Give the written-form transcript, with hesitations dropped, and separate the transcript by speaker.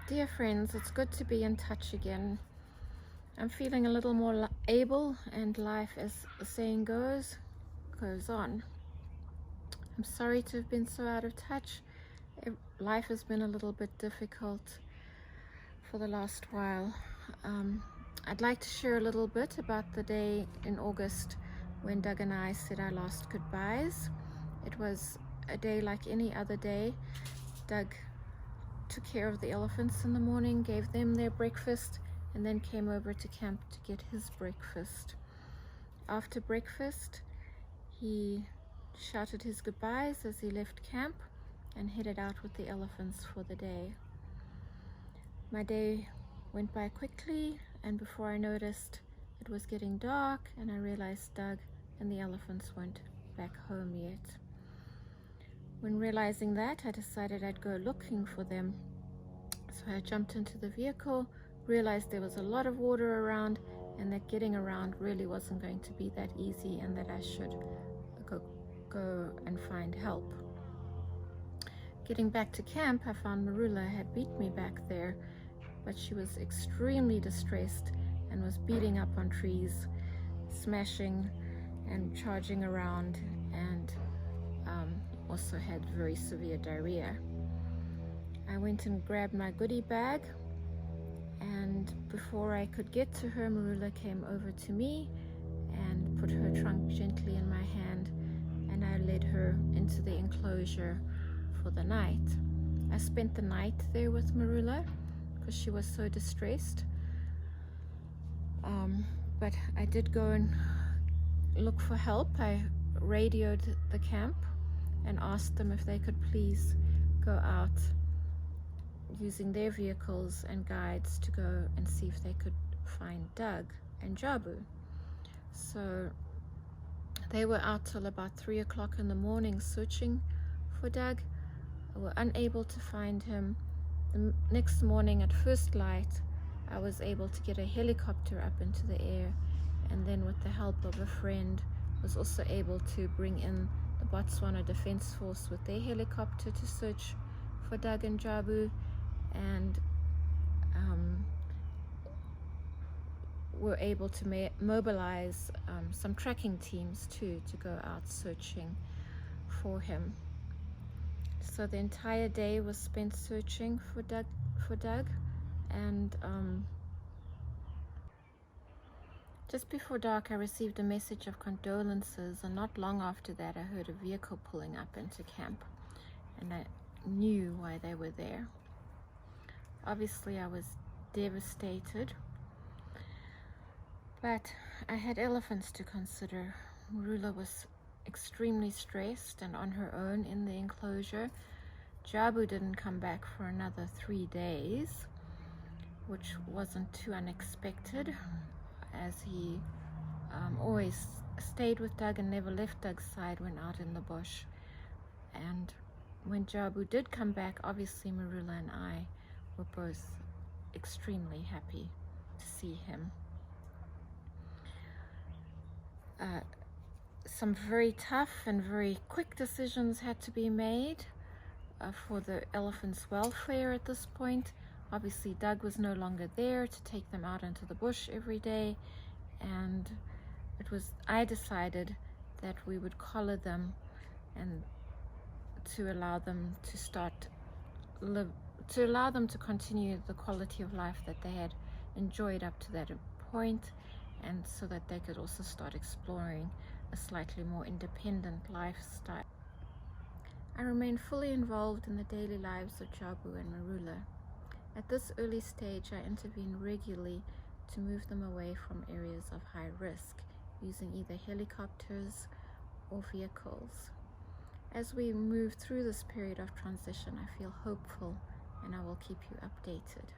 Speaker 1: Dear friends, it's good to be in touch again. I'm feeling a little more able, and life, as the saying goes on. I'm sorry to have been so out of touch. Life has been a little bit difficult for the last while. I'd like to share a little bit about the day in August when Doug and I said our last goodbyes. It was a day like any other day. Doug took care of the elephants in the morning, gave them their breakfast, and then came over to camp to get his breakfast. After breakfast, he shouted his goodbyes as he left camp and headed out with the elephants for the day. My day went by quickly, and before I noticed, it was getting dark, and I realized Doug and the elephants weren't back home yet. When realizing that, I decided I'd go looking for them. So I jumped into the vehicle, realized there was a lot of water around, and that getting around really wasn't going to be that easy, and that I should go and find help. Getting back to camp, I found Morula had beat me back there, but she was extremely distressed and was beating up on trees, smashing and charging around, and also had very severe diarrhea. I went and grabbed my goodie bag, and before I could get to her, Morula came over to me and put her trunk gently in my hand, and I led her into the enclosure for the night. I spent the night there with Morula because she was so distressed, but I did go and look for help. I radioed the camp and asked them if they could please go out using their vehicles and guides to go and see if they could find Doug and Jabu. So they were out till about 3 o'clock in the morning searching for Doug. They were unable to find him. The next morning at first light, I was able to get a helicopter up into the air, and then with the help of a friend was also able to bring in the Botswana Defense Force with their helicopter to search for Doug and Jabu, and were able to mobilize some tracking teams too to go out searching for him. So the entire day was spent searching for Doug, and just before dark I received a message of condolences, and not long after that I heard a vehicle pulling up into camp, and I knew why they were there. Obviously I was devastated, but I had elephants to consider. Morula was extremely stressed and on her own in the enclosure. Jabu didn't come back for another 3 days, which wasn't too unexpected, as he always stayed with Doug and never left Doug's side when out in the bush. And when Jabu did come back, obviously Morula and I were both extremely happy to see him. Some very tough and very quick decisions had to be made for the elephants' welfare at this point. Obviously Doug was no longer there to take them out into the bush every day, and I decided that we would collar them and to allow them to continue the quality of life that they had enjoyed up to that point, and so that they could also start exploring a slightly more independent lifestyle. I remain fully involved in the daily lives of Jabu and Morula. At this early stage, I intervene regularly to move them away from areas of high risk, using either helicopters or vehicles. As we move through this period of transition, I feel hopeful, and I will keep you updated.